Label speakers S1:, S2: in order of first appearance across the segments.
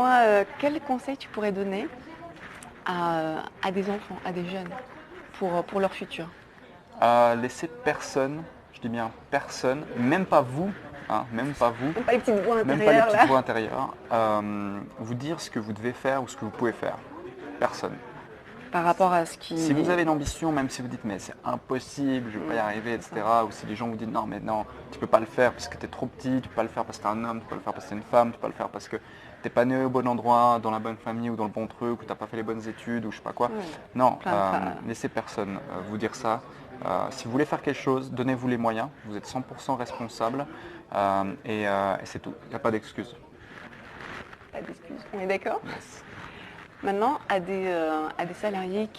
S1: dis-moi, quel conseil tu pourrais donner à des enfants, à des jeunes, pour leur futur?
S2: Laissez personne, je dis bien personne, même pas vous, hein, même pas vous,
S1: Même pas les petites voix
S2: même pas les
S1: intérieures
S2: petites
S1: là.
S2: voix intérieures, vous dire ce que vous devez faire ou ce que vous pouvez faire. Personne.
S1: Par rapport à ce
S2: Si
S1: qui...
S2: vous avez l'ambition, même si vous dites mais c'est impossible, je ne vais pas y arriver,
S1: c'est
S2: etc. Ou si les gens vous disent non mais non, tu peux pas le faire parce que tu es trop petit, tu peux pas le faire parce que tu es un homme, tu peux pas le faire parce que tu es une femme, tu peux pas le faire parce que t'es pas né au bon endroit, dans la bonne famille ou dans le bon truc, ou t'as pas fait les bonnes études ou je sais pas quoi.
S1: Ouais.
S2: Non,
S1: Enfin,
S2: laissez personne vous dire ça. Si vous voulez faire quelque chose, donnez-vous les moyens, vous êtes 100% responsable et c'est tout, il n'y a pas d'excuse.
S1: pas d'excuses. On est d'accord?
S2: Yes.
S1: Maintenant, à des salariés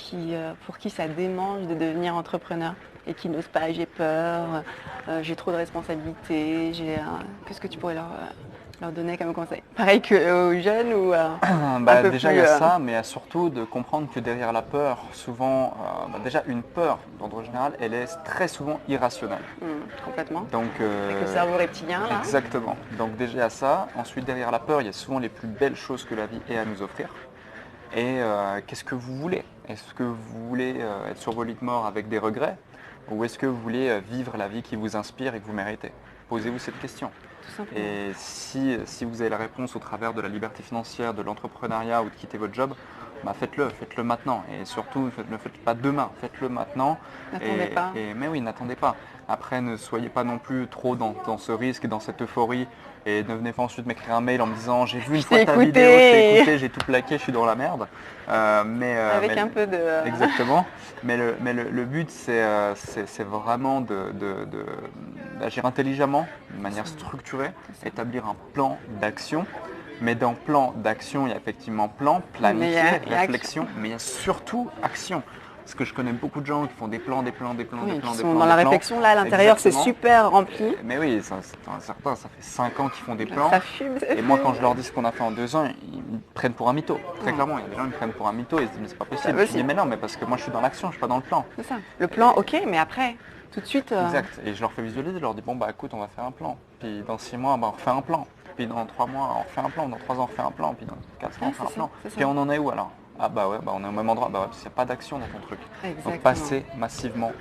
S1: pour qui ça démange de devenir entrepreneur et qui n'osent pas, j'ai peur, j'ai trop de responsabilités, qu'est-ce que tu pourrais leur donner comme conseil? Pareil qu'aux jeunes ou un peu
S2: Déjà
S1: plus...
S2: il y a ça, mais il y a surtout de comprendre que derrière la peur, souvent, déjà une peur d'ordre général, elle est très souvent irrationnelle.
S1: complètement.
S2: Donc,
S1: Avec le cerveau reptilien là.
S2: exactement. Donc déjà il y a ça. Ensuite derrière la peur, il y a souvent les plus belles choses que la vie ait à nous offrir. Et qu'est-ce que vous voulez? Est-ce que vous voulez être sur vos lits de mort avec des regrets? Ou est-ce que vous voulez vivre la vie qui vous inspire et que vous méritez? Posez-vous cette question.
S1: Tout simplement.
S2: Et si vous avez la réponse au travers de la liberté financière, de l'entrepreneuriat ou de quitter votre job, faites-le maintenant. Et surtout, ne le faites pas demain, faites-le maintenant.
S1: N'attendez pas.
S2: Mais oui, n'attendez pas. Après, ne soyez pas non plus trop dans ce risque et dans cette euphorie. Et ne venez pas ensuite m'écrire un mail en me disant j'ai vu une fois
S1: t'ai
S2: ta
S1: écouté.
S2: vidéo, je t'ai écouté, j'ai tout plaqué, je suis dans la merde.
S1: Avec un peu de...
S2: Exactement. Le but, c'est vraiment d'agir intelligemment, de manière structurée, établir un plan d'action. Mais dans plan d'action, il y a effectivement plan,
S1: Mais il y a
S2: planifier,
S1: action.
S2: réflexion, mais il y a surtout action. Parce que je connais beaucoup de gens qui font des plans, des plans, des plans,
S1: Oui,
S2: des
S1: qui
S2: plans, des
S1: sont
S2: plans,
S1: dans
S2: des
S1: la
S2: plans.
S1: réflexion là à l'intérieur, c'est
S2: Exactement.
S1: super rempli.
S2: Mais oui, certains, ça fait 5 ans qu'ils font des plans.
S1: Ça fume, ça
S2: Et moi,
S1: fume.
S2: quand je leur dis ce qu'on a fait en 2 ans, ils me prennent pour un mytho. Très clairement, il y a des gens qui me prennent pour un mytho et ils se disent mais c'est pas possible. Je dis
S1: possible.
S2: mais non, mais parce que moi je suis dans l'action, je suis pas dans le plan.
S1: C'est ça. Le plan, ok, mais après, tout de suite...
S2: Exact. Et je leur fais visualiser, je leur dis bon bah écoute, on va faire un plan. Puis dans 6 mois, on refait un plan. Puis dans 3 mois, on refait un plan. Dans 3 ans, on refait un plan. Puis dans 4 ans, on
S1: Ouais,
S2: refait un
S1: c'est ça,
S2: plan.
S1: c'est ça.
S2: Puis on en est où alors? Ah bah ouais, on est au même endroit. Bah ouais, parce qu'il n'y a pas d'action dans ton truc.
S1: Exactement.
S2: Donc passez massivement